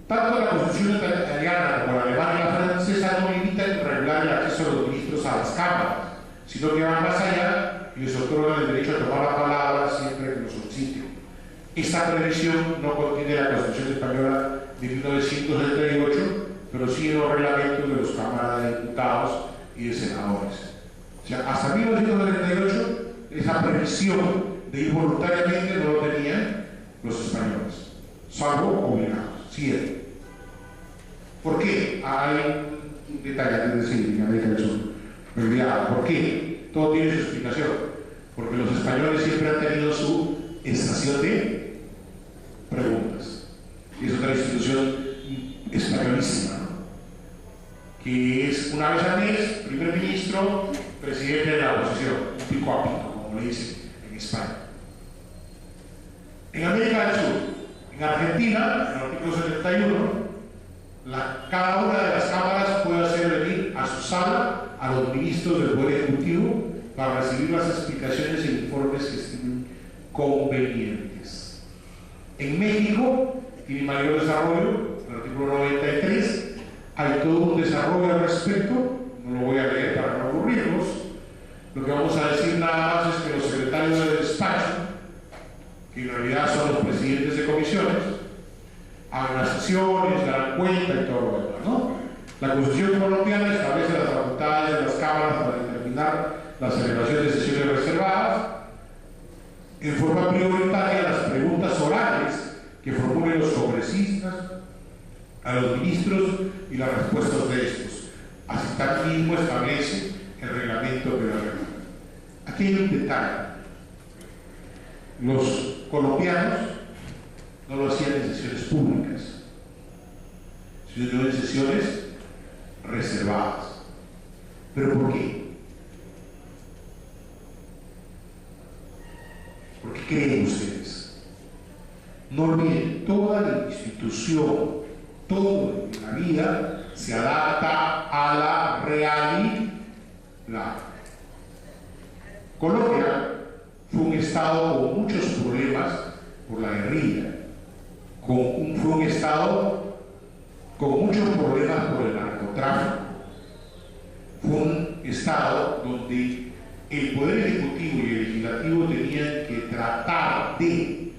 Tanto la Constitución italiana como la alemana y la francesa no limitan regular el acceso de los ministros a las cámaras, sino que van más allá y les otorgan el derecho a tomar la palabra siempre que lo soliciten. Esta previsión no contiene la Constitución española de 1978, pero sí en los reglamentos de los cámaras de diputados y de senadores. O sea, hasta 1978 esa previsión de ir voluntariamente no lo tenían los españoles, salvo obligados, cierto. ¿Por qué? Hay un detalle antes de decir en América del Sur, me olvidaba. ¿Por qué? Todo tiene su explicación. Porque los españoles siempre han tenido su estación de preguntas. Y es otra institución españolísima, ¿no? Que es una vez al mes, primer ministro, presidente de la oposición, un pico a pico, como le dicen en España. En América del Sur, en Argentina, en el artículo 71, cada una de las cámaras puede hacer venir a su sala a los ministros del Poder Ejecutivo para recibir las explicaciones e informes que estimen convenientes. En México tiene mayor desarrollo, en el artículo 93, hay todo un desarrollo al respecto, no lo voy a leer para no aburrirlos. Lo que vamos a decir nada más es que los secretarios de despacho, que en realidad son los presidentes de comisiones, hagan las sesiones, darán cuenta y todo lo demás, ¿no? La Constitución colombiana establece las facultades de las cámaras para determinar la celebración de sesiones reservadas, en forma prioritaria las preguntas orales que formulen los congresistas a los ministros y las respuestas de estos. Así también establece el reglamento que lo regula. Aquí hay un detalle. Los colombianos no lo hacían en sesiones públicas, sino en sesiones reservadas. ¿Pero por qué? ¿Por qué creen ustedes? No olviden, toda la institución, todo en la vida se adapta a la realidad. Colombia fue un estado con muchos problemas por la guerrilla, fue un estado con muchos problemas por el narcotráfico, fue un estado donde el Poder Ejecutivo y el Legislativo tenían que tratar de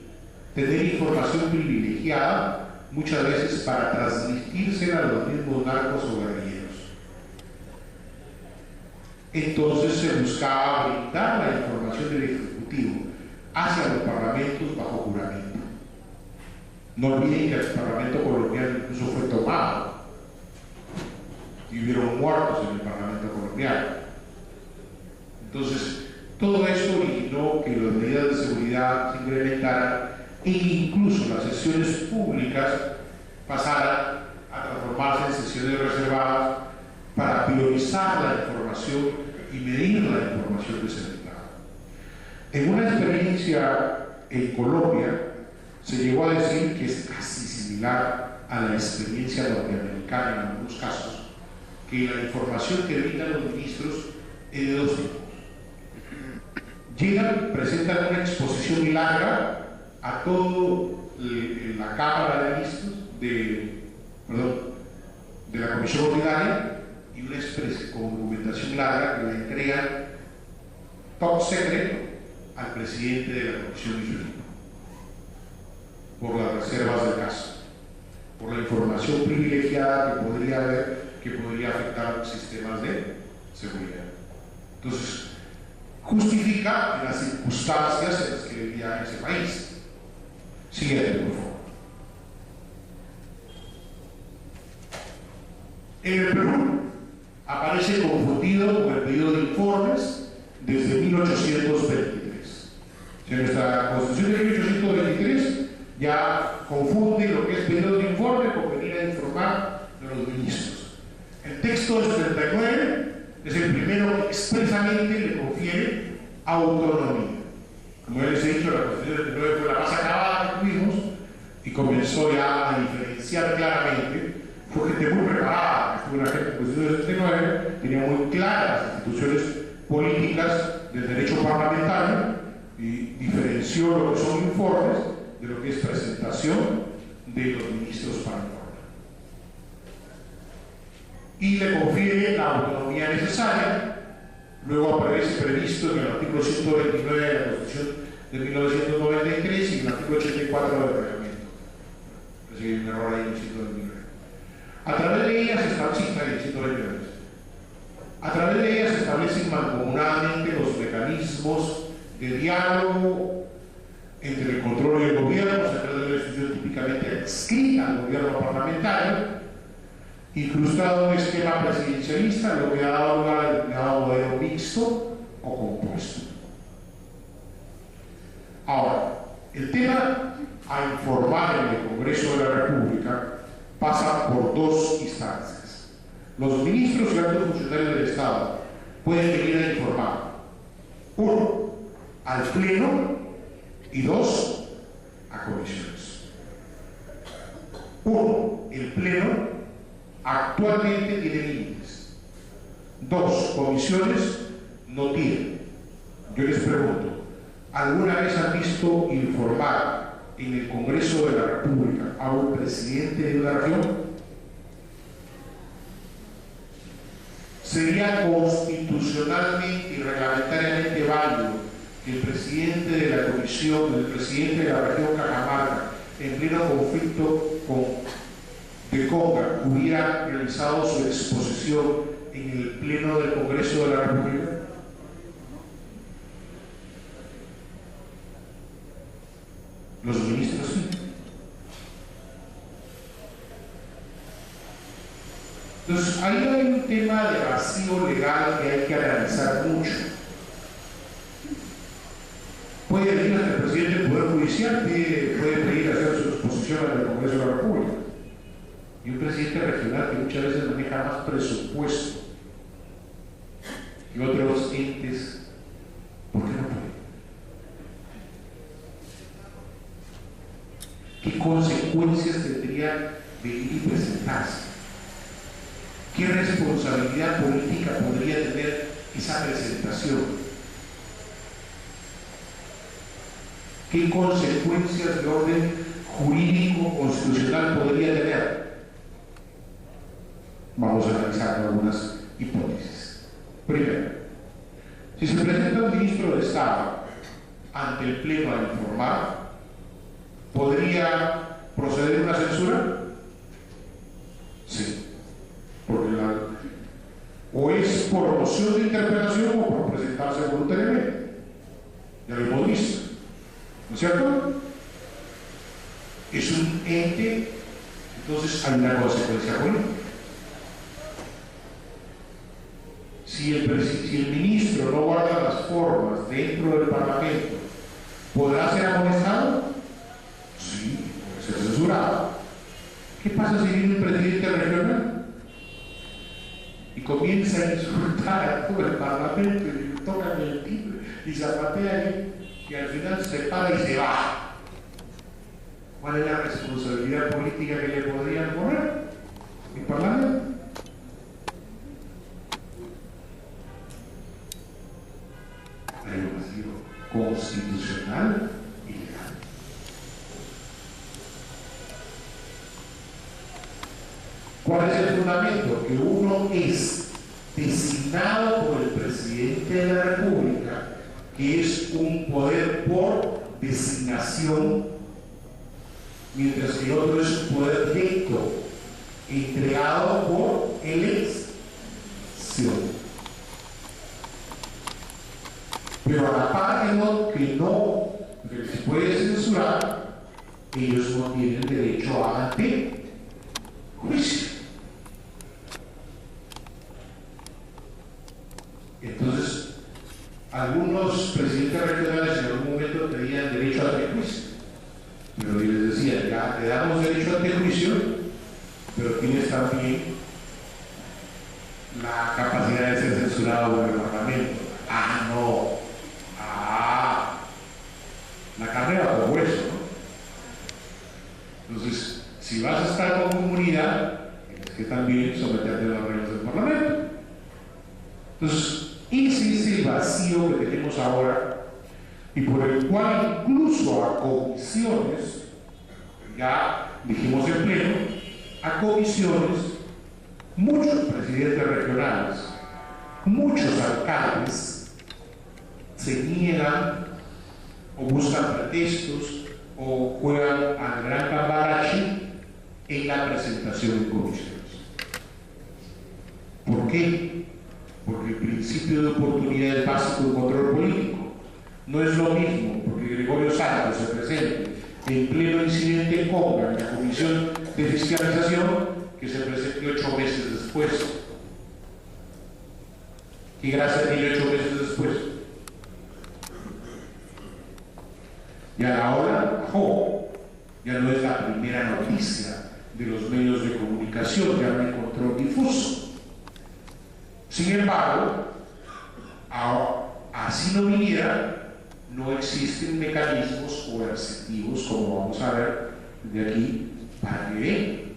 tener información privilegiada muchas veces para transmitírsela a los mismos narcos o guerrilleros. Entonces se buscaba brindar la información del Ejecutivo hacia los parlamentos bajo juramento. No olviden que el Parlamento colombiano incluso fue tomado y hubieron muertos en el Parlamento colombiano. Entonces, todo esto originó que las medidas de seguridad se incrementaran e incluso las sesiones públicas pasaran a transformarse en sesiones reservadas para priorizar la información y medir la información que se brindaba. En una experiencia en Colombia se llegó a decir que es casi similar a la experiencia norteamericana en algunos casos, que la información que brindan los ministros es de dos tipos. Llegan, presentan una exposición larga a todo la Cámara de Ministros de la Comisión Ordinaria y una con documentación larga que la entregan top secreto al presidente de la Comisión y su equipo por las reservas del caso, por la información privilegiada que podría haber, que podría afectar los sistemas de seguridad. Entonces, justifica las circunstancias en las que vivía ese país. Siguiente, por favor. En el Perú aparece confundido con el pedido de informes desde 1823. En nuestra Constitución de 1823 ya confunde lo que es pedido de informe con venir a informar de los ministros. El texto del 79 es el primero que expresamente le confiere autonomía. Como ya les he dicho, la Constitución del 79 fue la más acabada que tuvimos y comenzó ya a diferenciar claramente. Fue gente muy preparada, fue una gente de la Constitución del 79, tenía muy claras las instituciones políticas del derecho parlamentario y diferenció lo que son informes de lo que es presentación de los ministros para informe. y le confiere la autonomía necesaria. Luego aparece previsto en el artículo 129 de la Constitución de 1993 y en el artículo 84 del reglamento. Es decir, hay un error ahí en el 129. A través de ellas a través de ellas se establecen mancomunadamente los mecanismos de diálogo entre el control y el gobierno, a través de la institución típicamente adscrita al gobierno parlamentario, incrustado en un esquema presidencialista, lo que ha dado lugar al denominado modelo mixto o compuesto. Ahora, el tema a informar en el Congreso de la República pasa por dos instancias. Los ministros y altos funcionarios del Estado pueden venir a informar, uno, al Pleno, y dos, a comisiones. Uno, el Pleno actualmente tiene límites. Dos, comisiones no tienen. Yo les pregunto, ¿alguna vez han visto informar en el Congreso de la República a un presidente de una región? ¿Sería constitucionalmente y reglamentariamente válido que el presidente de la comisión, el presidente de la región Cajamarca, en pleno conflicto de Conga, hubiera realizado su exposición en el Pleno del Congreso de la República? Los ministros sí. Entonces, ahí hay un tema de vacío legal que hay que analizar mucho. Puede venir hasta el presidente del Poder Judicial, puede pedir hacer su exposición en el Congreso de la República. Y un presidente regional que muchas veces maneja más presupuesto que otros entes, ¿por qué no puede? ¿Qué consecuencias tendría venir y presentarse? ¿Qué responsabilidad política podría tener esa presentación? ¿Qué consecuencias de orden jurídico constitucional podría tener? Vamos a analizar algunas hipótesis. Primero, si se presenta un ministro de Estado ante el Pleno a informar, ¿podría proceder una censura? Sí. Porque o es por moción de interpretación o por presentarse voluntariamente. Ya lo hemos visto, ¿no es cierto? Es un ente, entonces hay una consecuencia política. Si el ministro no guarda las formas dentro del Parlamento, ¿podrá ser amonestado? Sí, puede ser censurado. ¿Qué pasa si viene un presidente regional y comienza a insultar a todo el Parlamento y le tocan el timbre y zapatea y al final se para y se va? ¿Cuál es la responsabilidad política que le podrían poner? ¿El Parlamento? Hay un vacío constitucional y legal. ¿Cuál es el fundamento? Que uno es designado por el presidente de la República, que es un poder por designación, mientras que el otro es un poder directo, entregado por elección. Pero a la par que se puede censurar, ellos no tienen derecho a juicio. Entonces, algunos presidentes regionales en algún momento tenían derecho a juicio, pero yo les decía, ya te damos derecho a juicio, pero tienes también la capacidad de ser censurado por el Parlamento. Ah, no. La carrera por hueso, ¿no? Entonces, si vas a estar con comunidad, tienes que también someterte a las reglas del Parlamento. Entonces, ese es el vacío que tenemos ahora y por el cual incluso a comisiones, ya dijimos en pleno, a comisiones muchos presidentes regionales, muchos alcaldes se niegan o buscan pretextos o juegan al gran cambalache en la presentación en comisiones. ¿Por qué? Porque el principio de oportunidad es básico de control político. No es lo mismo porque Gregorio Santos se presente en pleno incidente en Conga en la Comisión de Fiscalización que se presente 8 meses después. ¿Qué gracia tiene 8 meses después? Y a la hora, ya no es la primera noticia de los medios de comunicación, ya no hay control difuso. Sin embargo, así no viniera, no existen mecanismos coercitivos, como vamos a ver de aquí, para que den.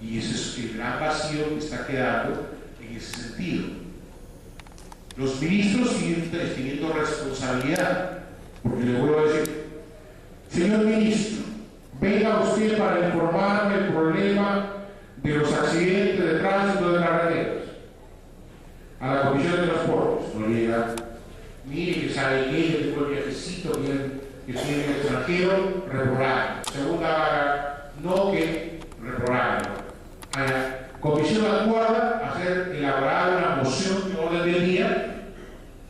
Y ese es el gran vacío que está quedando en ese sentido. Los ministros siguen teniendo responsabilidad, porque le vuelvo a decir, señor ministro, venga usted para informarme el problema de los accidentes de tránsito de carreteras a la Comisión de Transportes. No llega, mire que sabe que tengo el viajecito que tiene el extranjero, reprobarlo. Segunda vaga, no que reprobarlo. A la Comisión acuerda hacer elaborada una moción de orden del día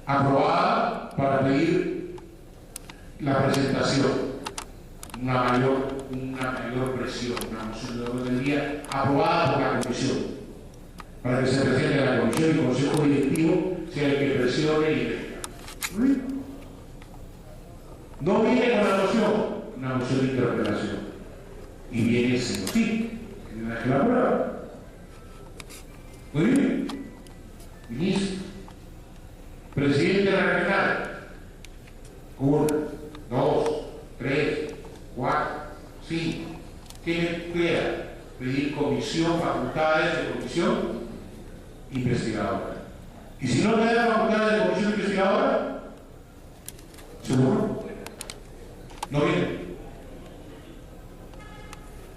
aprobada para pedir la presentación, una mayor presión, una moción de orden del día aprobada por la Comisión, para que se presente a la Comisión y el Consejo Directivo sea el que presione y diga. No viene con la moción, una moción de interpelación, y viene sin sí, que la prueba. Muy bien, ministro, presidente de la regional, 1, 2, 3, 4, 5. ¿Qué me queda? Pedir comisión, facultades de comisión investigadora. Y si no me da facultades de comisión investigadora, seguro, no viene.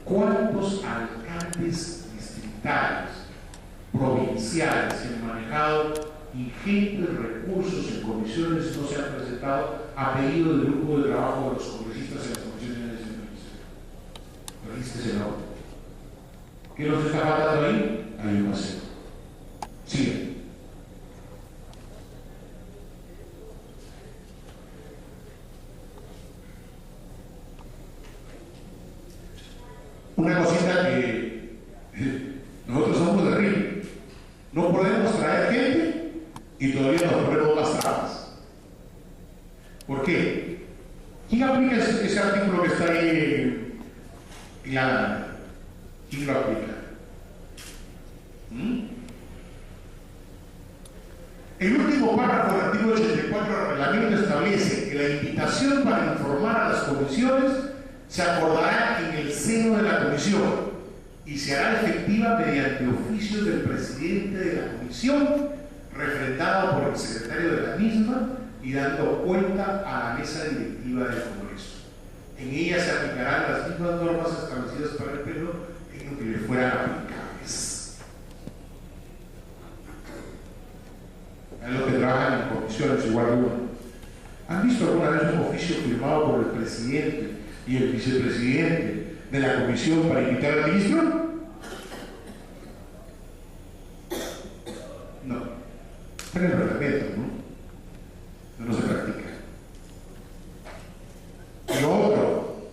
¿Cuántos alcaldes distritales, provinciales que han manejado ingentes recursos en comisiones no se han presentado a pedido del grupo de trabajo de los congresistas en las comisiones de ese no? ¿Qué nos está faltando ahí? Hay un vacío. Sigue. Una cosita que nosotros somos de río. No podemos traer gente y todavía nos ponemos las trabas. ¿Por qué? ¿Quién aplica ese artículo que está ahí en la lámina? ¿Quién lo aplica? El último párrafo del artículo 84 del reglamento establece que la invitación para informar a las comisiones se acordará en el seno de la comisión y se hará efectiva mediante oficio del presidente de la comisión, refrendado por el secretario de la misma y dando cuenta a la mesa directiva del Congreso. En ella se aplicarán las mismas normas establecidas para el Pleno en lo que le fueran aplicables. Es lo que trabajan en comisiones igual que uno. ¿Han visto alguna vez un oficio firmado por el presidente y el vicepresidente de la comisión para invitar al ministro? No. Pero es reglamento, ¿no? No se practica. Y lo otro,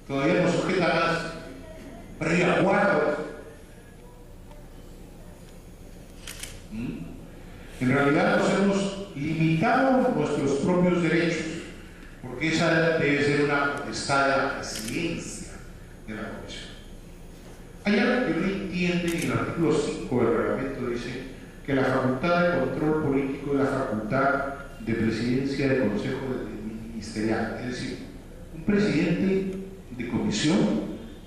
todavía nos sujeta más previo acuerdo. En realidad nos hemos limitado nuestros propios derechos, porque esa debe ser una potestad de la presidencia de la comisión. Hay algo que no entiende en el artículo 5 del reglamento, dice que la facultad de control político es la facultad de presidencia del Consejo Ministerial. Es decir, un presidente de comisión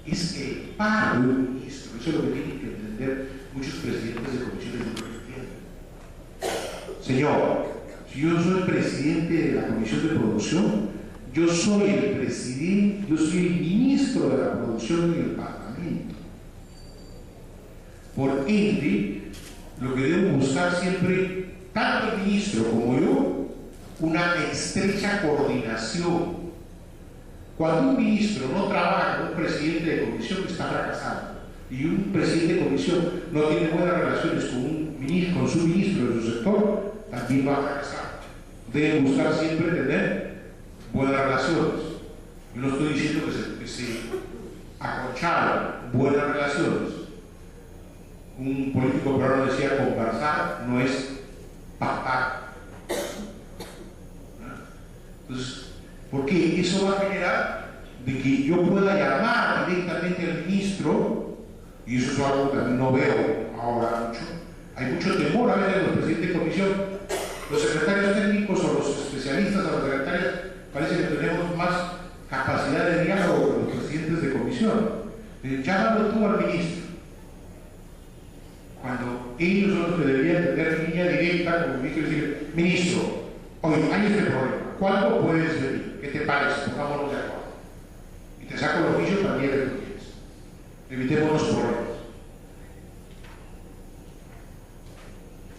es el par del ministro. Eso es lo que tienen que entender muchos presidentes de comisiones de entienden. Señor, si yo soy presidente de la comisión de producción, yo soy el presidente, yo soy el ministro de la producción en el Parlamento. Por ende, lo que debo buscar siempre, tanto el ministro como yo, una estrecha coordinación. Cuando un ministro no trabaja con un presidente de comisión, está fracasando. Y un presidente de comisión no tiene buenas relaciones con un ministro, con su ministro de su sector, también va a fracasar. Debe buscar siempre tener buenas relaciones. Yo no estoy diciendo que se aconcharan buenas relaciones. Un político peruano decía: conversar no es pactar. Entonces, porque eso va a generar de que yo pueda llamar directamente al ministro, y eso es algo que también no veo ahora mucho. Hay mucho temor a veces de los presidentes de comisión. Los secretarios técnicos o los especialistas o los secretarios parece que tenemos más capacidad de diálogo con los presidentes de comisión. Llámalo tú al ministro. Cuando ellos son los que deberían tener línea directa con el ministro y decir: ministro, oye, hay este problema, ¿cuándo puedes venir? ¿Qué te parece? Pongámonos de acuerdo. Y te saco los oficios para el día que tú quieres. Evitemos los problemas.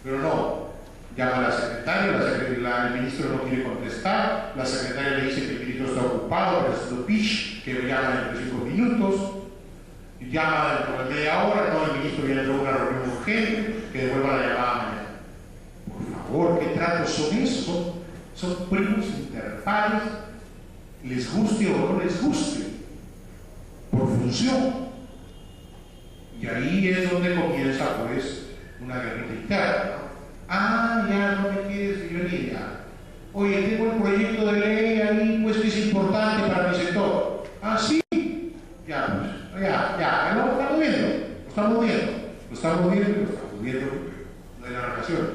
Pero no, llama a la secretaria, el ministro no quiere contestar, la secretaria le dice que el ministro está ocupado, que haciendo pitch, que me llama dentro de 5 minutos, y llama dentro de media hora, no, el ministro viene a una reunión urgente, que devuelva la llamada mañana. Por favor, ¿qué tratos son esos? Son primos interpares, les guste o no les guste, por función. Y ahí es donde comienza, pues, una guerrita interna, ¿no? Ah, ya no me quieres, señoría. Oye, tengo el proyecto de ley ahí, pues, que es importante para mi sector. Ah, sí. Ya, pues, ya, lo estamos viendo. No hay las relaciones.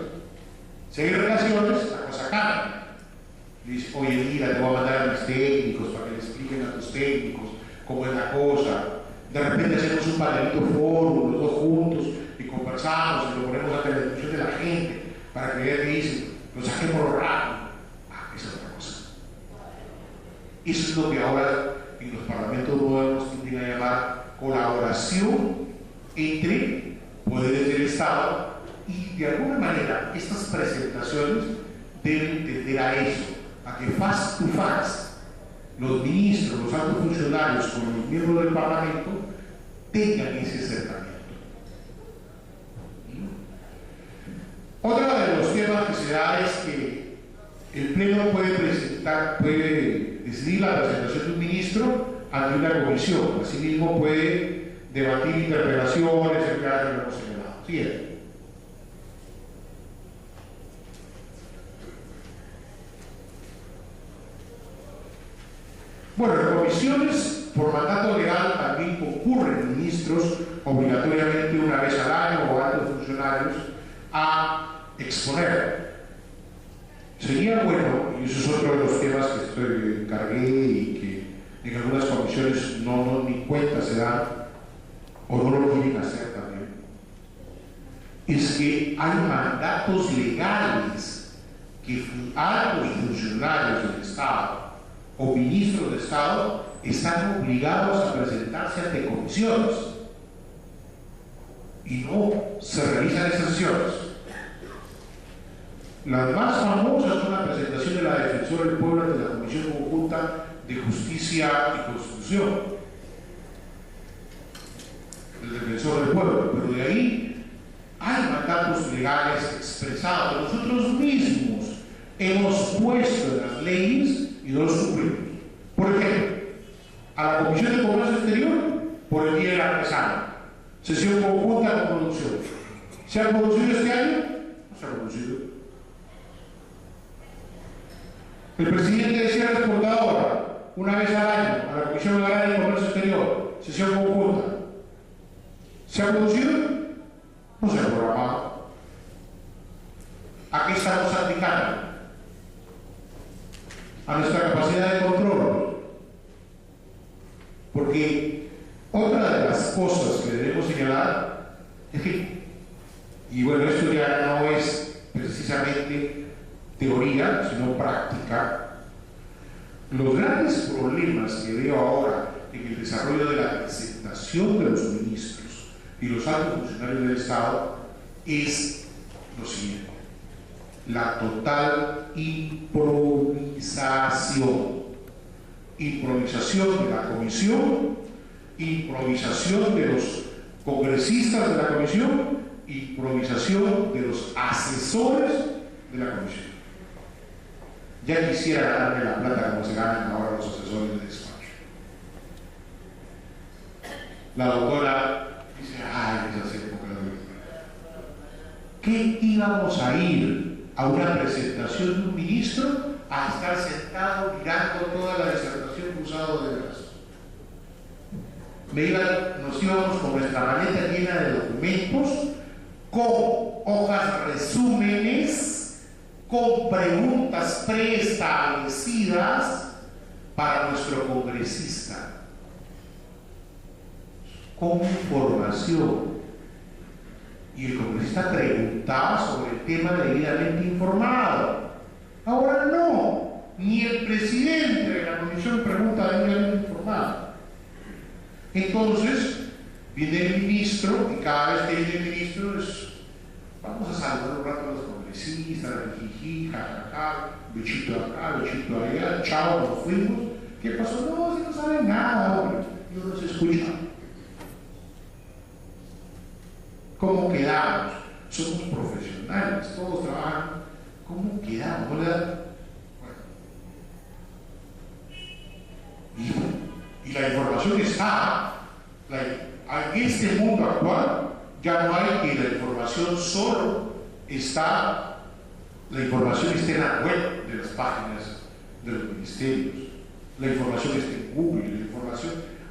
Si hay relaciones, la cosa cambia. Dice: oye, mira, te voy a mandar a mis técnicos para que le expliquen a tus técnicos cómo es la cosa. De repente hacemos un panelito foro, los dos juntos, y conversamos y lo ponemos a la discusión de la gente para que vean qué dicen. Lo saquemos rápido. Ah, esa es otra cosa. Eso es lo que ahora en los parlamentos modernos tienden a llamar colaboración entre poderes del Estado, y de alguna manera estas presentaciones deben tender a eso, a que face to face los ministros, los altos funcionarios con los miembros del Parlamento tengan ese acercamiento. Otro de los temas que se da es que el Pleno puede decidir la presentación de un ministro ante una comisión. Asimismo puede debatir interpelaciones en cada que hemos señalado. Siguiente. Bueno, en comisiones, por mandato legal, también concurren ministros obligatoriamente una vez al año o altos funcionarios a exponer. Sería bueno, y eso es otro de los temas que encargué y que en algunas comisiones no ni cuenta se dan o no lo quieren hacer también, es que hay mandatos legales que altos funcionarios del Estado o ministros de Estado están obligados a presentarse ante comisiones y no se realizan excepciones. Las más famosas son la presentación de la Defensora del Pueblo ante la Comisión Conjunta de Justicia y Constitución, el Defensor del Pueblo, pero de ahí hay mandatos legales expresados. Nosotros mismos hemos puesto en las leyes y no los cumplimos. Por ejemplo, a la Comisión de Comercio Exterior por el Día del Artesano, sesión conjunta con producción. ¿Se ha producido este año? No se ha producido. El presidente de Sierra Exportadora, una vez al año, a la Comisión Agraria y Comercio Exterior, sesión conjunta. ¿Se ha producido? No se ha programado. ¿A qué estamos aplicando? A nuestra capacidad de control. Porque otra de las cosas que debemos señalar es que, y bueno, esto ya no es precisamente teoría, sino práctica, los grandes problemas que veo ahora en el desarrollo de la presentación de los ministros y los altos funcionarios del Estado es lo siguiente: la total improvisación. Improvisación de la comisión, improvisación de los congresistas de la comisión, improvisación de los asesores de la comisión. Ya quisiera ganarme la plata como se ganan ahora los asesores de despacho. La doctora dice, ay, esa época de ¿qué íbamos a ir a una presentación de un ministro a estar sentado mirando toda la disertación cruzado de brazos? Nos íbamos con nuestra maleta llena de documentos, con hojas resúmenes, con preguntas preestablecidas para nuestro congresista, con información. Y el congresista preguntaba sobre el tema debidamente informado. Ahora no, ni el presidente de la comisión pregunta debidamente informado. Entonces, viene el ministro, y cada vez que viene el ministro es, vamos a saludar un rato a los congresistas, jiji, jajaja, bichito acá, bichito allá, chao, nos fuimos. ¿Qué pasó? No, si no saben nada, hombre, no nos escuchan. ¿Cómo quedamos? Somos profesionales, todos trabajan. ¿Cómo quedamos? Bueno. Y la información está. En este mundo actual ya no hay que la información solo está, la información está en la web de las páginas de los ministerios, la información está en Google,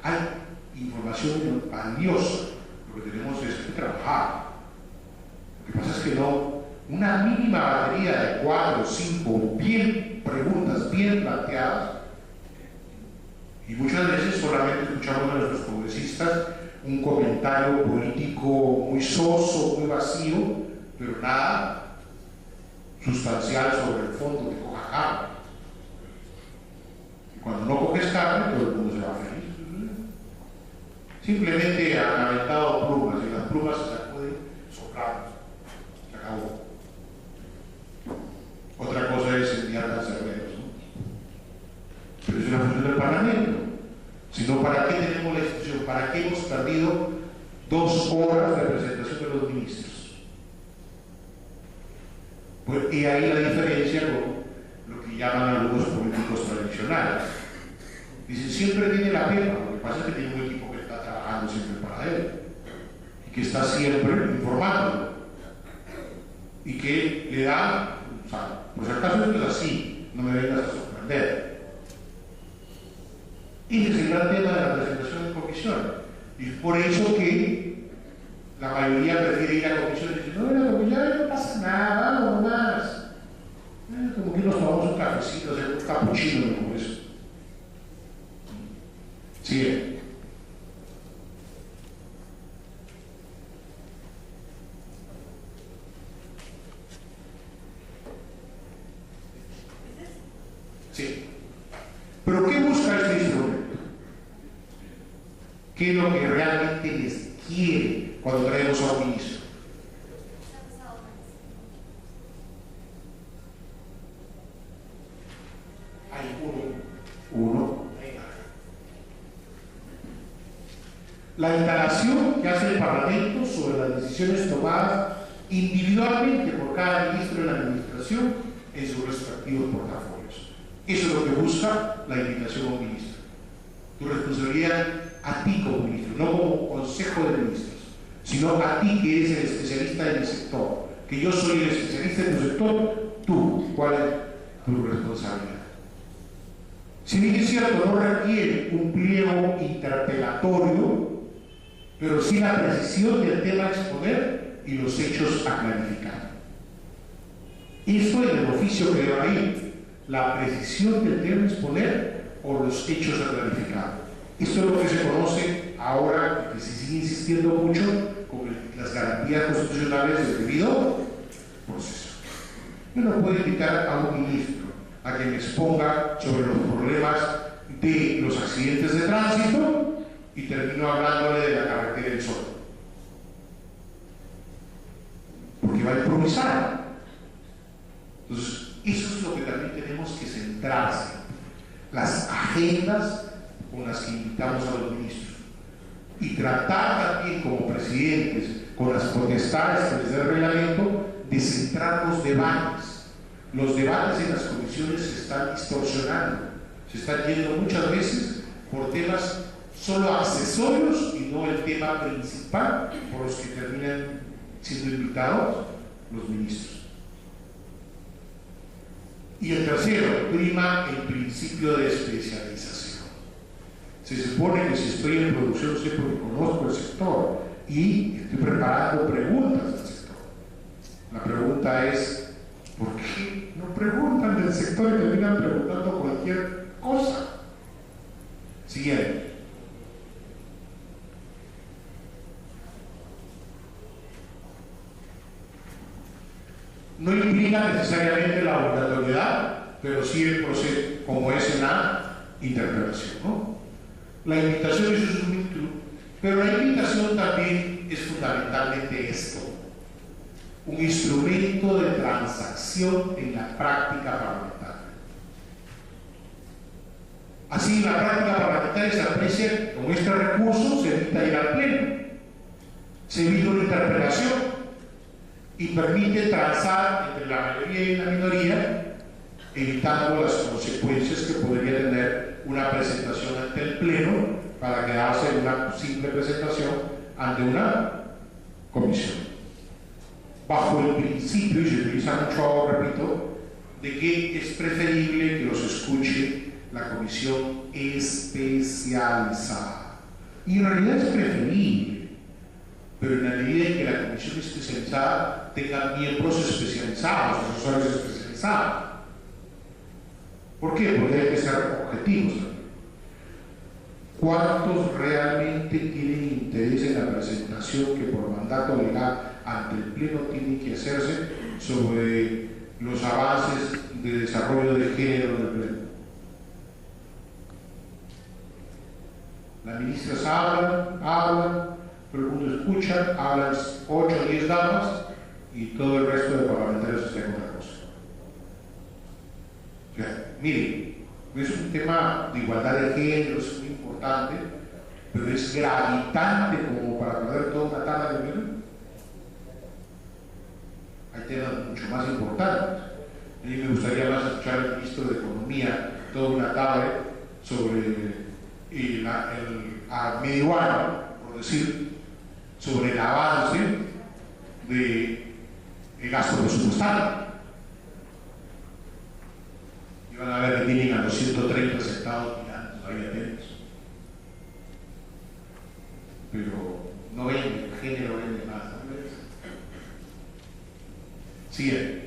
hay información valiosa. Lo que tenemos es que trabajar. Lo que pasa es que no, una mínima batería de 4 o 5 preguntas bien planteadas, y muchas veces solamente escuchamos de nuestros congresistas un comentario político muy soso, muy vacío, pero nada sustancial sobre el fondo de coja carne. Y cuando no coges carne, todo el mundo se va feliz. Simplemente han aventado plumas y las plumas se sacuden soplando. Se acabó. Otra cosa es enviar cancerberos, ¿no? Pero es una función del Parlamento. Sino, ¿para qué tenemos la institución? ¿Para qué hemos perdido 2 horas de presentación de los ministros? Pues y ahí la diferencia con lo que llaman algunos políticos tradicionales. Dicen, siempre tiene la pepa, lo que pasa es que tiene un equipo que está trabajando siempre para él y que está siempre informando y que le da, o sea, por si acaso esto es así, no me vengas a sorprender. Y ese es el gran tema de la presentación de comisión. Y es por eso que la mayoría prefiere ir a comisión y dice, no, en la comisión no pasa nada, no más. Como que nos tomamos un cafecito, un capuchino en el Congreso. Sigue. Sí. ¿Pero qué busca este instrumento? ¿Qué es lo que realmente les quiere cuando traemos a un ministro? Hay uno. La indagación que hace el Parlamento sobre las decisiones tomadas individualmente por cada ministro de la administración en sus respectivos portafolios. Eso es lo que busca la invitación a un ministro. Tu responsabilidad a ti como ministro, no como consejo de ministros, sino a ti que eres el especialista en el sector, que yo soy el especialista en tu sector, tú, ¿cuál es tu responsabilidad? Si bien es cierto, no requiere un pliego interpelatorio, pero sí la precisión del tema a exponer y los hechos a clarificar. Esto es el oficio que debe ir, la precisión del tema a exponer o los hechos a clarificar. Esto es lo que se conoce ahora, que se sigue insistiendo mucho, con las garantías constitucionales del debido proceso. Yo no puedo invitar a un ministro a que me exponga sobre los problemas de los accidentes de tránsito y termino hablándole de la carretera del Sol. va a improvisar. Entonces, eso es lo que también tenemos que centrarse, las agendas con las que invitamos a los ministros, y tratar también como presidentes, con las potestades que les da el reglamento, de centrar los debates. Los debates en las comisiones se están distorsionando, se están yendo muchas veces por temas solo accesorios y no el tema principal por los que terminan siendo invitados los ministros. Y el tercero, prima el principio de especialización. Se supone que si estoy en producción sé porque conozco el sector y estoy preparando preguntas del sector. La pregunta es, ¿por qué no preguntan del sector y terminan preguntando cualquier cosa? Siguiente. No implica necesariamente la obligatoriedad, pero sí el proceso, como es en la interpretación, ¿no? La invitación es un instrumento, pero la invitación también es fundamentalmente esto, un instrumento de transacción en la práctica parlamentaria. Así, en la práctica parlamentaria se aprecia que con este recurso se evita ir al pleno, se evita una interpretación y permite transar entre la mayoría y la minoría, evitando las consecuencias que podría tener una presentación ante el pleno para quedarse en una simple presentación ante una comisión. Bajo el principio, y se utiliza mucho ahora, repito, de que es preferible que los escuche la comisión especializada. Y en realidad es preferible, pero en la medida en que la comisión especializada tenga miembros especializados, asesores especializados. ¿Por qué? Porque hay que ser objetivos también. ¿Cuántos realmente tienen interés en la presentación que por mandato legal ante el Pleno tiene que hacerse sobre los avances de desarrollo de género del Pleno? Las ministras hablan, todo el mundo escucha, hablan 8 o 10 damas y todo el resto de parlamentarios está en otra cosa. O sea, miren, es un tema de igualdad de género, es muy importante, pero es gravitante como para perder toda una tarde de minutos. Hay temas mucho más importantes. A mí me gustaría más escuchar al ministro de Economía toda una tarde sobre a medio año, por decir, sobre el avance del gasto presupuestario. Y van a ver que tienen a los 130 centavos mirando ahí atentos. Pero no ven, el género vende más, ¿no? Sigue.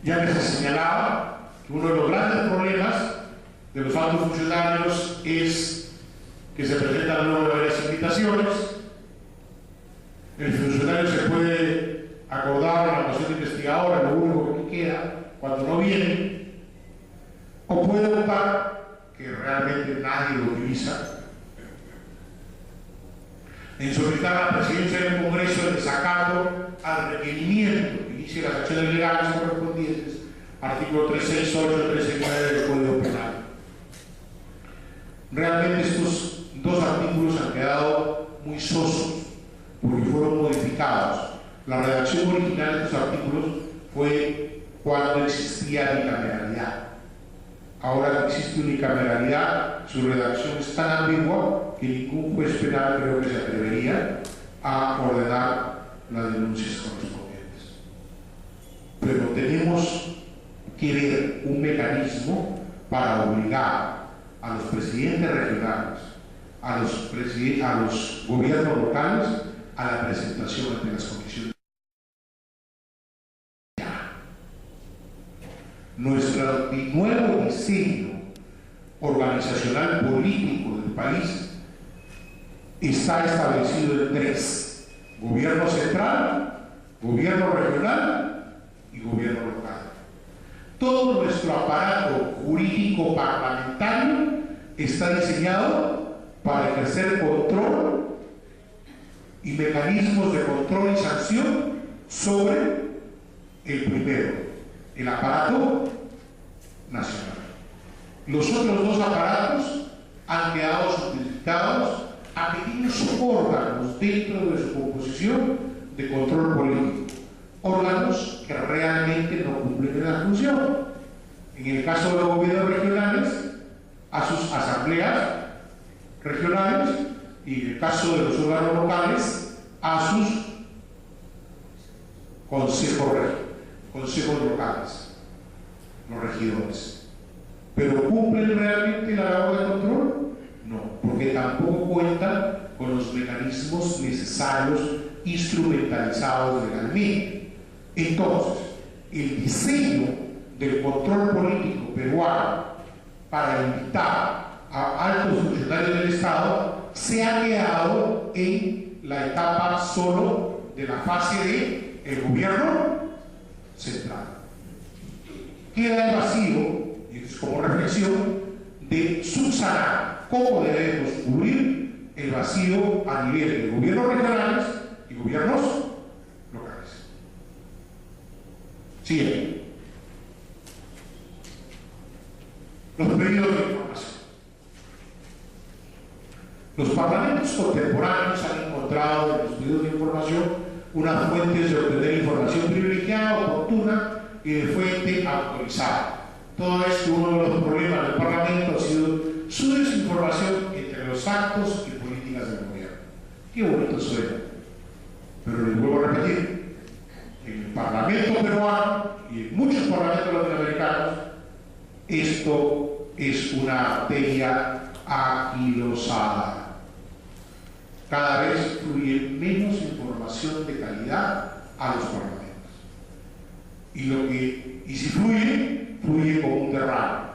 Ya les señalaba que uno de los grandes problemas de los altos funcionarios es que se presentan luego de varias invitaciones. El funcionario se puede acordar en la comisión investigadora, lo único que queda, cuando no viene, o puede optar, que realmente nadie lo utiliza, en solicitar a la presidencia del Congreso el desacato al requerimiento que inicie las acciones legales correspondientes, artículo 368 y 369 del Código Penal. Realmente estos dos artículos han quedado muy sosos porque fueron modificados. La redacción original de estos artículos fue cuando existía bicameralidad. Ahora que existe unicameralidad, su redacción es tan ambigua que ningún juez penal creo que se atrevería a ordenar las denuncias correspondientes. Pero tenemos que ver un mecanismo para obligar a los presidentes regionales, a los gobiernos locales a la presentación ante las comisiones. Nuestro nuevo diseño organizacional político del país está establecido en 3: gobierno central, gobierno regional y gobierno local. Todo nuestro aparato jurídico parlamentario está diseñado para ejercer control y mecanismos de control y sanción sobre el primero, el aparato nacional. Los otros dos aparatos han quedado subditados a pequeños órganos dentro de su composición de control político, órganos que realmente no cumplen la función. En el caso de los gobiernos regionales, a sus asambleas regionales, y en el caso de los órganos locales, a sus consejos locales, los regidores. ¿Pero cumplen realmente la labor de control? No, porque tampoco cuentan con los mecanismos necesarios instrumentalizados legalmente. Entonces, el diseño del control político peruano para invitar a altos funcionarios del Estado se ha quedado en la etapa solo de la fase de el gobierno central. Queda el vacío, y es como reflexión, de subsanar cómo debemos cubrir el vacío a nivel de gobiernos regionales y gobiernos locales. Siguiente. Los pedidos de información. Los parlamentos contemporáneos han encontrado en los pedidos de información unas fuentes de obtener información privilegiada, oportuna y de fuente autorizada. Todo esto, uno de los problemas del Parlamento ha sido su desinformación entre los actos y políticas del gobierno. Qué bonito suena, pero les vuelvo a repetir, en el Parlamento peruano y en muchos parlamentos latinoamericanos, esto es una materia aquilosada. Cada vez fluye menos información de calidad a los parlamentos. Y si fluye, fluye como un derrame.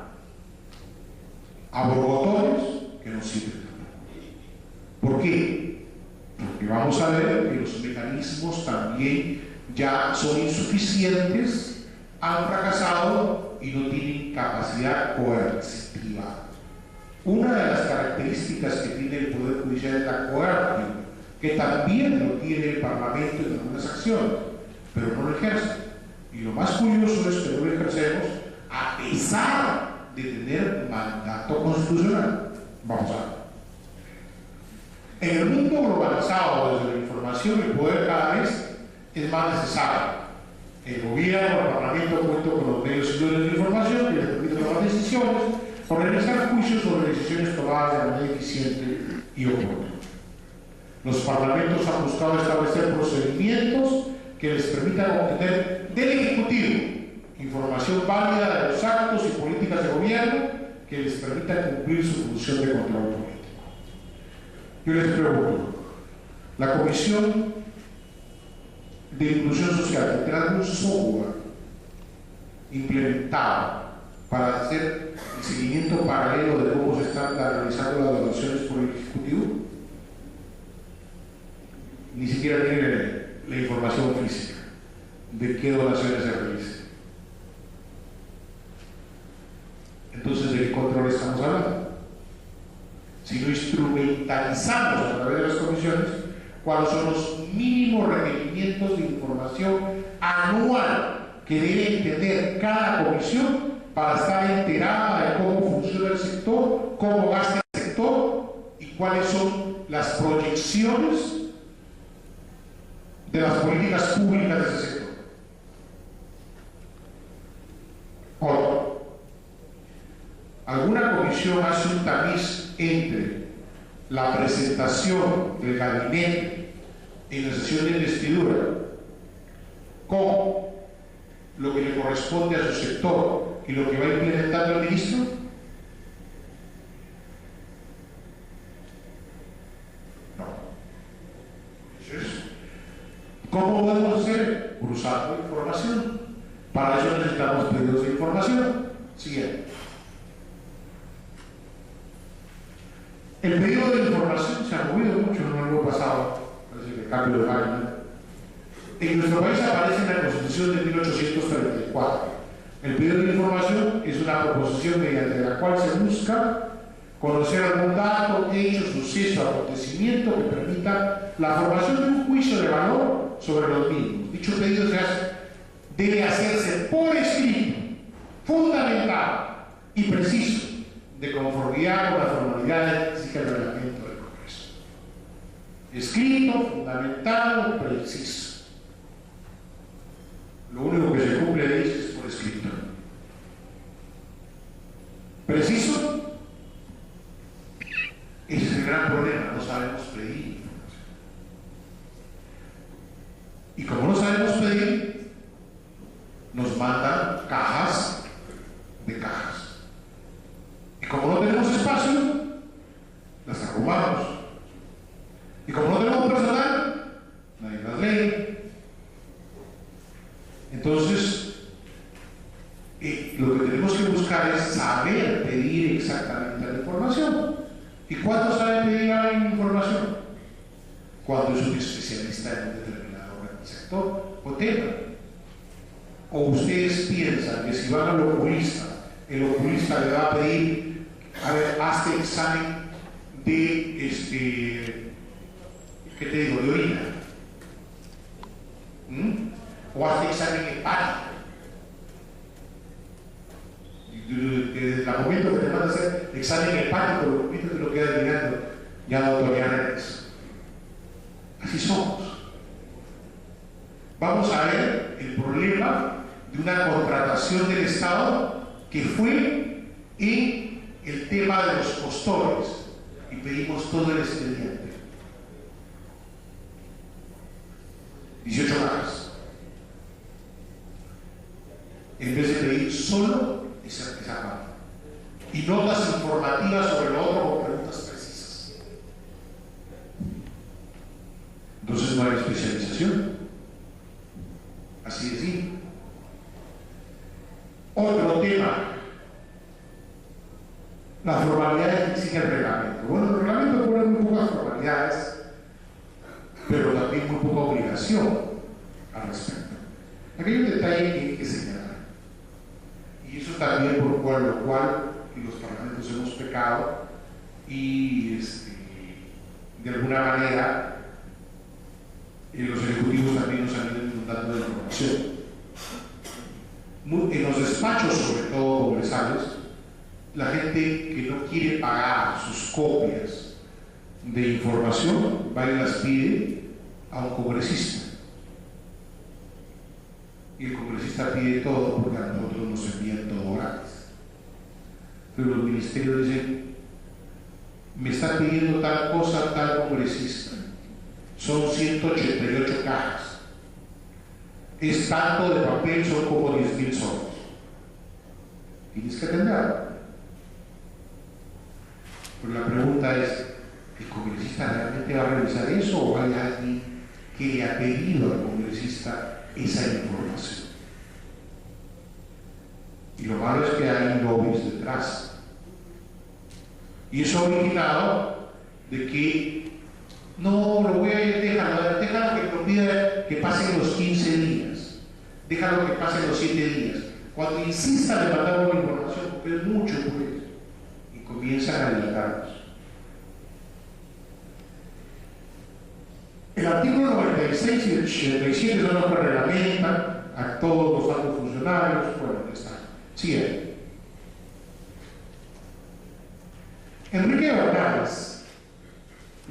A borbotones que no sirven. ¿Por qué? Porque vamos a ver que los mecanismos también ya son insuficientes, han fracasado y no tienen capacidad coercitiva. Una de las características que tiene el Poder Judicial es la coerción, que también lo tiene el Parlamento en algunas acciones, pero no lo ejerce. Y lo más curioso es que no lo ejercemos a pesar de tener mandato constitucional. Vamos a ver. En el mundo globalizado desde la información, el poder cada vez es más necesario. El gobierno, el Parlamento cuenta con los medios idóneos de información que les permiten tomar decisiones o realizar juicios sobre decisiones tomadas de manera eficiente y oportuna. Los parlamentos han buscado establecer procedimientos que les permitan obtener del Ejecutivo información válida de los actos y políticas de gobierno que les permitan cumplir su función de control político. Yo les pregunto, ¿la Comisión de Inclusión Social tendrá algún software implementado para hacer el seguimiento paralelo de cómo se están realizando las donaciones por el Ejecutivo? Ni siquiera tiene la información física de qué donaciones se realizan. Entonces, ¿de qué control estamos hablando? Si no instrumentalizamos a través de las comisiones cuáles son los mínimos requerimientos de información anual que debe tener cada comisión para estar enterada de cómo funciona el sector, cómo gasta el sector y cuáles son las proyecciones de las políticas públicas de ese sector. Otro. ¿Alguna comisión hace un tamiz entre la presentación del gabinete en la sesión de investidura con lo que le corresponde a su sector y lo que va implementando el ministro? No. Entonces, ¿cómo podemos hacer? Cruzando información. Para eso necesitamos pedidos de información. Siguiente. El pedido de información se ha movido mucho en el año pasado, parece que cambio de página. En nuestro país aparece en la Constitución de 1834. El pedido de información es una proposición mediante la cual se busca conocer algún dato, hecho, suceso, acontecimiento que permita la formación de un juicio de valor sobre los mismos. Dicho pedido debe hacerse por escrito, fundamentado y preciso, de conformidad con las formalidades que exige el reglamento del Congreso. Escrito, fundamentado, preciso. Lo único que se cumple ahí es por escrito. Preciso. Ese es el gran problema, no sabemos pedir. Y como no sabemos pedir, nos mandan cajas de cajas. Y como no tenemos espacio, las arrumamos. Y como no tenemos personal, nadie las lee. Entonces, lo que tenemos que buscar es saber pedir exactamente la información. ¿Y cuándo sabe pedir la información? Cuando es un especialista en un determinado sector o tema. O ustedes piensan que si van al oculista, el oculista le va a pedir, a ver, hazte examen de, ¿qué te digo?, de orina. O hazte examen hepático. Desde el momento que te van a hacer examen hepático, los oculistas te lo quedan mirando, ya doctor, ya eres. Así somos. Vamos a ver el problema de una contratación del Estado que fue en el tema de los postores y pedimos todo el expediente. 18 cajas. En vez de pedir solo esa parte. Y notas informativas sobre lo otro con preguntas precisas. Entonces no hay especialización. Así de simple. Otro tema, las formalidades que exige el reglamento. Bueno, el reglamento pone muy pocas formalidades, pero también muy poca obligación al respecto. Aquí hay un detalle que hay que señalar, y eso también por lo cual los parlamentos hemos pecado y de alguna manera los ejecutivos también nos han ido inundando de información. En los despachos, sobre todo congresales, la gente que no quiere pagar sus copias de información va y las pide a un congresista. Y el congresista pide todo porque a nosotros nos envían todo gratis. Pero los ministerios dicen, me está pidiendo tal cosa tal congresista. Son 188 cajas. Es tanto de papel, son como 10.000 soles. Tienes que atenderlo. Pero la pregunta es, ¿el congresista realmente va a revisar eso o hay alguien que le ha pedido al congresista esa información? Y lo malo es que hay lobbies detrás. Y eso ha originado de que no, lo voy a déjalo que lo pida que pasen los 15 días, déjalo que pasen los 7 días. Cuando insista le mandamos la información, porque es mucho, pues, y comienzan a dilatarnos. El artículo 96 y el 87 son los que reglamentan a todos los altos funcionarios. Bueno, está. Sigue. Enrique Bernales,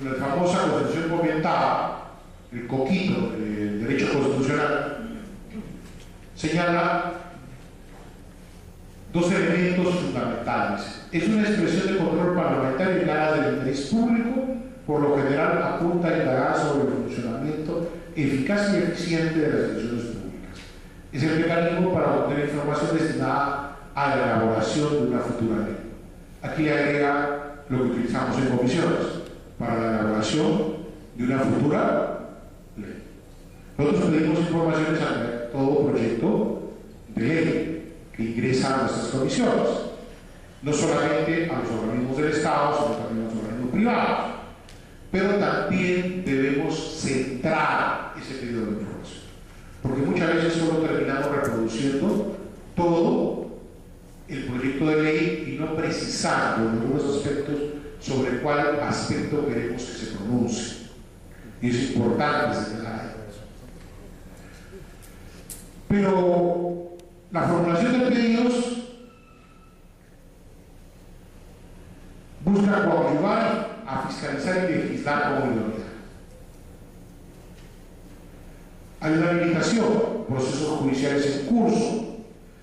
la famosa Constitución comentada, el coquito del derecho constitucional, señala dos elementos fundamentales. Es una expresión de control parlamentario y clara del interés público, por lo general apunta a indagar sobre el funcionamiento eficaz y eficiente de las instituciones públicas. Es el mecanismo para obtener información destinada a la elaboración de una futura ley. Aquí le agrega lo que utilizamos en comisiones para la elaboración de una futura ley. Nosotros pedimos informaciones a todo proyecto de ley que ingresa a nuestras comisiones, no solamente a los organismos del Estado, sino también a los organismos privados, pero también debemos centrar ese pedido de información, porque muchas veces solo terminamos reproduciendo todo el proyecto de ley y no precisando en algunos aspectos sobre cuál aspecto queremos que se pronuncie. Y es importante señalar eso. Pero la formulación de pedidos busca coadyuvar a fiscalizar y legislar como idoneidad. Hay una habilitación, procesos judiciales en curso,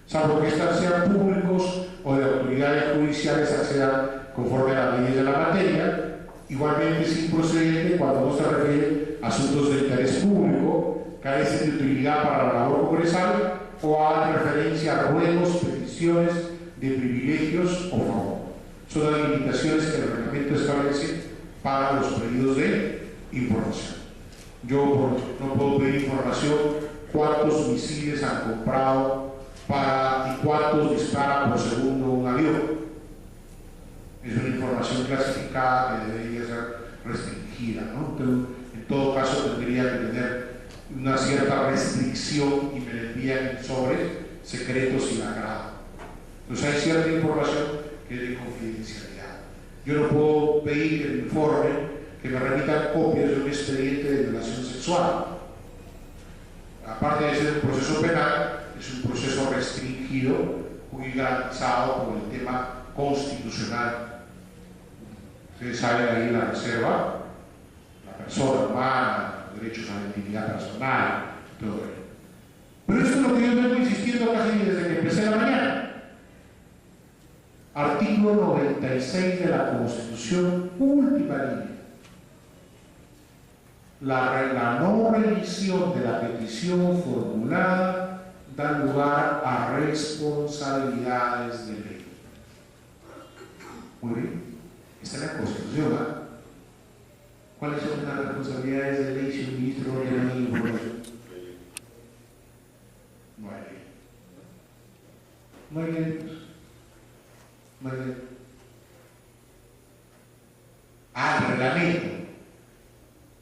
salvo que éstas sean públicos o de autoridades judiciales accedan conforme a las leyes de la materia. Igualmente es improcedente cuando no se refiere a asuntos de interés público, carecen de utilidad para la labor congresal o hagan referencia a ruegos, peticiones de privilegios o favor. Son las limitaciones que el reglamento establece para los pedidos de información. Yo no puedo pedir información cuántos misiles han comprado y cuántos disparan por segundo un avión. Es una información clasificada que debería ser restringida, ¿no? Entonces, en todo caso tendría que tener una cierta restricción y me la envían en sobres secretos y lacrados. Entonces hay cierta información que es de confidencialidad. Yo no puedo pedir el informe que me remitan copias de un expediente de violación sexual. Aparte de ser un proceso penal, es un proceso restringido, muy garantizado por el tema constitucional. Ustedes saben ahí la reserva, la persona humana, los derechos a la intimidad personal, todo ello. Pero esto es lo que yo vengo insistiendo casi desde que empecé la mañana. Artículo 96 de la Constitución, última línea. La no revisión de la petición formulada da lugar a responsabilidades de ley. Muy bien, está en la Constitución, ¿eh? ¿Cuáles son las responsabilidades de ley si un ministro no tiene ningún información? No hay ley. No hay ley. No hay ley. El reglamento.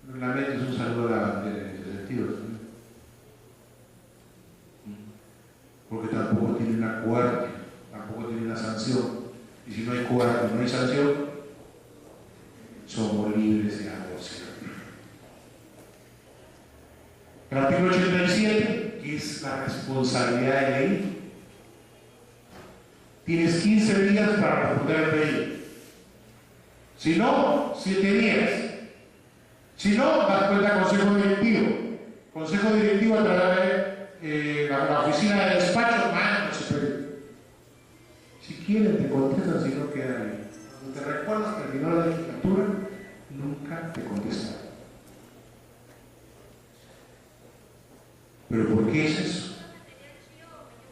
El reglamento es un saludo a la bandera en ese sentido, ¿sí? Porque tampoco tiene una coarta, tampoco tiene una sanción. Y si no hay coarta y no hay sanción, somos libres de negociar. El artículo 87, que es la responsabilidad de ley, tienes 15 días para responder el pedido. Si no, 7 días. Si no, das cuenta consejo directivo. Consejo directivo a través de la oficina de despacho, manda ese pedido. Si quieren te contestan, si no queda ahí. Cuando te recuerdas que al final de la legislatura nunca te contestan. ¿Pero por qué es eso?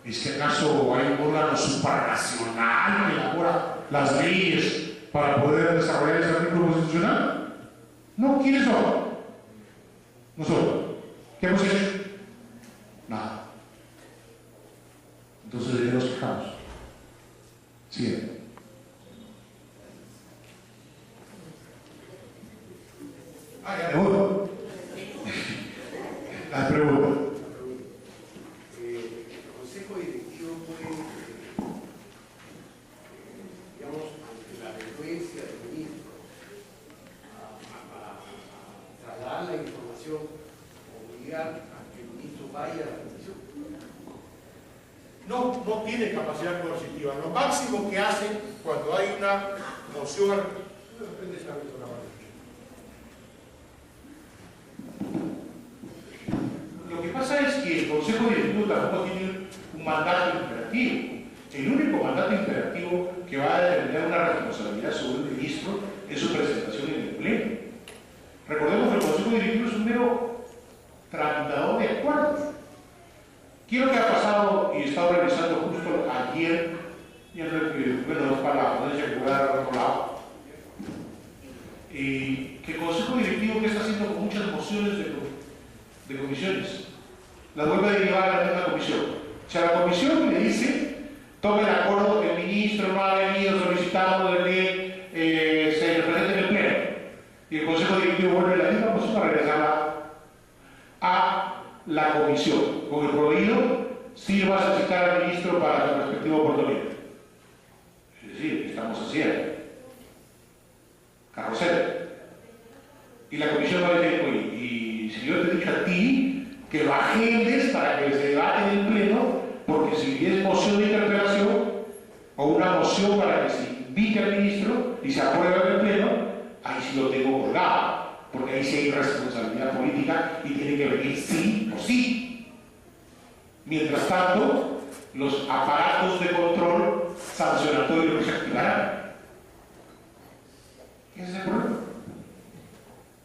¿Es que acaso hay un órgano supranacional que elabora las leyes para poder desarrollar ese artículo constitucional? No, ¿quiénes son? Nosotros. ¿Qué hemos hecho? Nada. Entonces, ¿de qué nos quejamos? Siempre. Ya me voy. La pregunta. El Consejo Directivo puede, digamos, ante la denuencia del ministro, a trasladar la información, obligar a que el ministro vaya a la comisión. No tiene capacidad coercitiva. Lo máximo que hace cuando hay una moción, lo que pasa es que el Consejo Directivo tampoco tiene un mandato imperativo. El único mandato imperativo que va a determinar una responsabilidad sobre un ministro es su presentación en el Pleno. Recordemos que el Consejo Directivo es un mero tramitador de acuerdos. ¿Qué es lo que ha pasado? Y he estado revisando justo ayer, para la ponencia que voy a dar al otro lado, que el Consejo Directivo que está haciendo con muchas mociones de comisiones, la vuelve a derivar a la misma comisión. O sea, la comisión le dice, tome el acuerdo que el ministro no ha venido solicitando de que se represente en el Pleno. Y el Consejo Directivo vuelve a la misma moción a regresarla a la comisión, con el prohibido, si vas a citar al ministro para su respectivo oportunidad. Es decir, ¿qué estamos haciendo? Y la comisión va a decir, oye, y si yo te he dicho a ti que lo agendes para que se debate en el pleno, porque si es moción de interpelación o una moción para que se invite al ministro y se apruebe en el pleno, ahí sí lo tengo colgado, porque ahí sí hay responsabilidad política y tiene que venir sí o sí. Mientras tanto, los aparatos de control sancionatorios se activarán. Ese es el problema.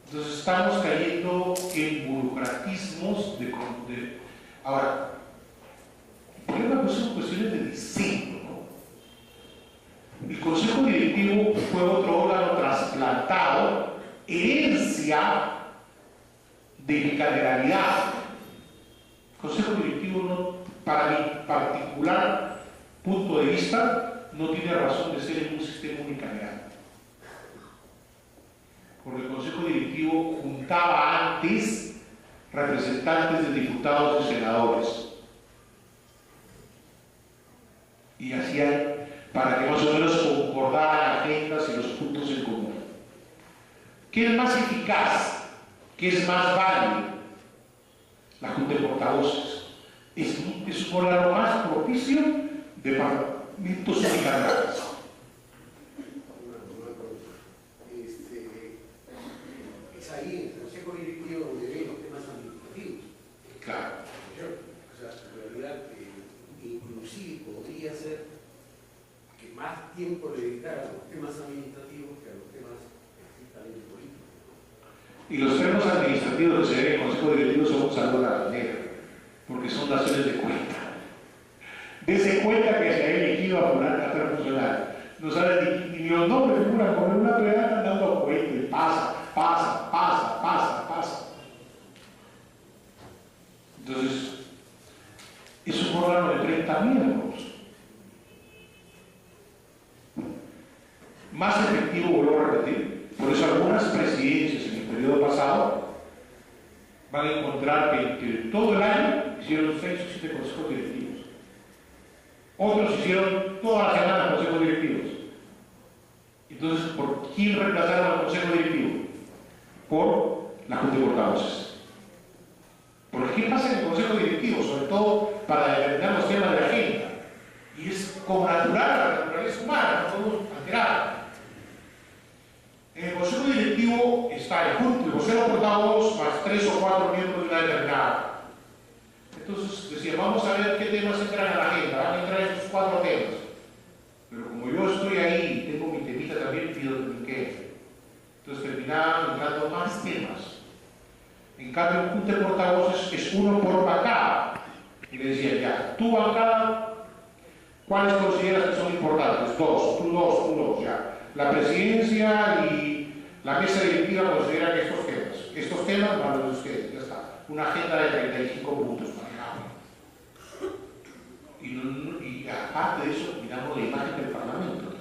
Entonces estamos cayendo en burocratismos de... Ahora, el problema pues son cuestiones de diseño, ¿no? El Consejo Directivo fue otro órgano trasplantado, herencia de bicameralidad. El Consejo Directivo, no, para mi particular punto de vista, no tiene razón de ser en un sistema unicameral. Porque el Consejo Directivo juntaba antes representantes de diputados y senadores. Y hacían para que más o menos concordaran agendas y los puntos en común. ¿Qué es más eficaz? ¿Qué es más válido? La Junta de Portavoces. Es un órgano más propicio de parlamentos unicamerales. Es ahí, en el Consejo Directivo, donde ven los temas administrativos. Claro. O sea, en realidad, inclusive podría ser que más tiempo le dedicara a los temas administrativos que a los temas estrictamente políticos. Y los temas administrativos que se ven en el Consejo Directivo son un saludo a la bandera, porque son daciones de cuenta. Dese cuenta que se ha elegido a fulano a ser funcionario. No saben ni los nombres, figuran con una plena dando cuenta y pasa. Entonces, es un órgano de 30 miembros. Más efectivo, vuelvo a repetir. Por eso algunas presidencias en el periodo pasado van a encontrar que todo el año hicieron 6 o 7 consejos directivos. Otros hicieron toda la semana consejos directivos. Entonces, ¿por quién reemplazaron al consejo directivo? Por la Junta de Portavoces. Porque ¿qué pasa en el consejo directivo? Sobre todo para determinar los temas de la agenda. Y es como natural la naturaleza humana, no podemos alterar. En el consejo directivo está el consejo de portavoz más 3 o 4 miembros de una determinada. Entonces decía, vamos a ver qué temas entran a la agenda, van a entrar esos 4 temas. Pero como yo estoy ahí y tengo mi temita también, pido que me quede. Entonces terminaban entrando más temas. En cambio, en Junta de Portavoces es uno por bancada. Y le decía, ya, tu bancada, ¿cuáles consideras que son importantes? 2, tú 2, ya. La presidencia y la mesa directiva consideran que estos temas van a los de ustedes, ya está. Una agenda de 35 puntos manejable. Y aparte de eso, miramos la imagen del Parlamento.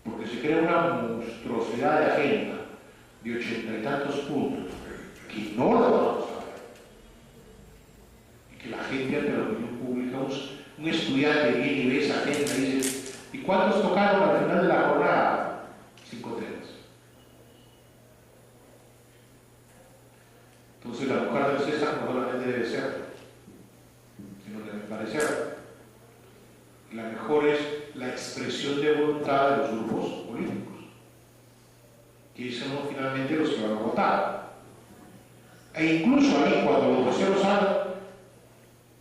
Porque se crea una monstruosidad de agenda de 80 y tantos puntos que no lo vamos a ver. Y que la gente ante la opinión pública, un estudiante viene y ve esa agenda y dice, ¿y cuántos tocaron al final de la jornada? 5 temas. Entonces la mujer del César no solamente debe ser, sino debe parecer. La mejor es la expresión de voluntad de los grupos políticos, que son finalmente los que van a votar. E incluso ahí, cuando los voceros hablan,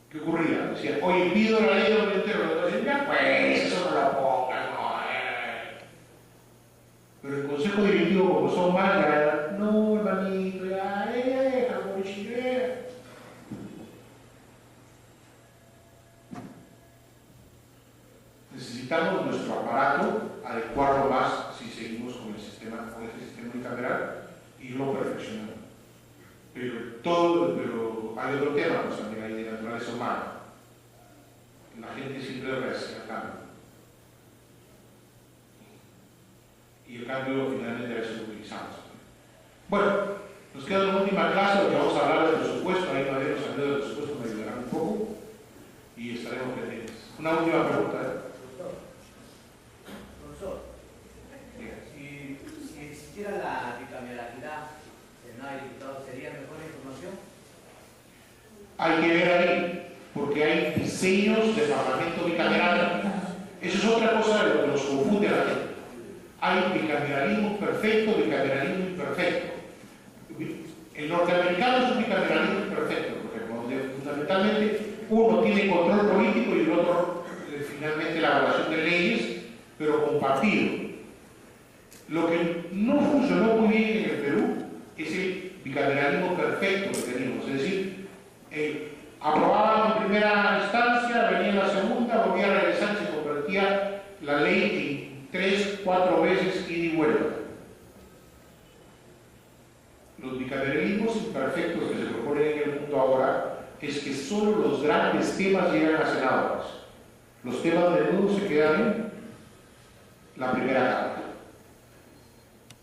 ¿qué ocurría? Decían, oye, pido la ley de orden interno. Decían, ya pues, eso no lo pongan, no. Pero el consejo directivo, como son más, ya, no, hermanito, ya, como chile. Necesitamos nuestro aparato, adecuarlo más si seguimos con este sistema unicameral y irlo perfeccionando. Pero hay otro tema, pues también hay de naturaleza humana. La gente siempre reacciona al cambio. Y el cambio finalmente debe ser utilizado. Bueno, nos queda una última clase donde vamos a hablar del presupuesto. Ahí no haremos hablar del presupuesto, me ayudarán un poco y estaremos pendientes. Una última pregunta. Profesor, si existiera la bicameralidad hay que ver ahí, porque hay diseños de parlamento bicameral. Eso es otra cosa de lo que nos confunde a la gente. Hay bicameralismo perfecto, bicameralismo imperfecto. El norteamericano es un bicameralismo imperfecto, porque donde fundamentalmente uno tiene control político y el otro finalmente la elaboración de leyes, pero compartido. Lo que no funcionó muy bien en el Perú es el bicameralismo perfecto que tenemos, es decir, aprobaban en primera instancia, venía en la segunda, volvía a regresar y se convertía la ley en 3, 4 veces ida y vuelta. Los bicameralismos imperfectos que se proponen en el mundo ahora es que solo los grandes temas llegan a senadores. Los temas menudos se quedan en la primera cámara.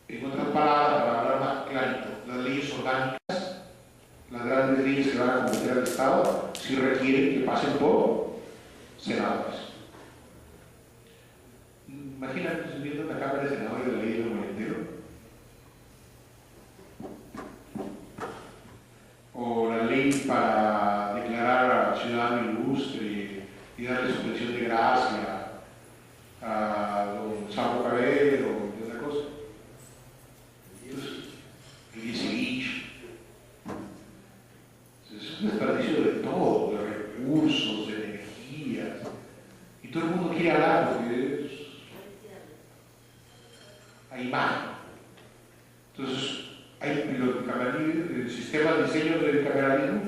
En otras palabras, para hablar más clarito, las leyes orgánicas, las grandes leyes que van a convertir al Estado, sí requieren que pasen por senadores. Imagínate viendo la Cámara de Senadores de la ley del momentero. O la ley para declarar a ciudadano ilustre y darle suspensión de gracia a don Salvo Cabello y otra cosa. El 18. Es un desperdicio de todo, de recursos, de energías. Y todo el mundo quiere hablar porque es a imagen. Entonces, hay el sistema de diseño del bicameralismo.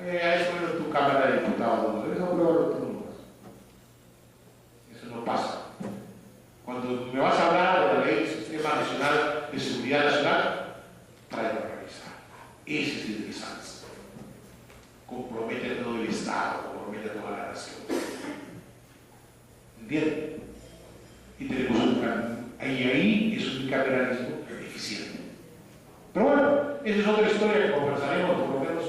Eso es tu Cámara de Diputados, eso apruébalo tú nomás. Eso no pasa. Cuando me vas a hablar de la ley del Sistema Nacional de Seguridad Nacional, tráelo a revisar. Ese es el desastre. Compromete a todo el Estado, compromete a toda la nación. ¿Entienden? Y tenemos ahí es un bicameralismo eficiente. Pero bueno, esa es otra historia que conversaremos por lo menos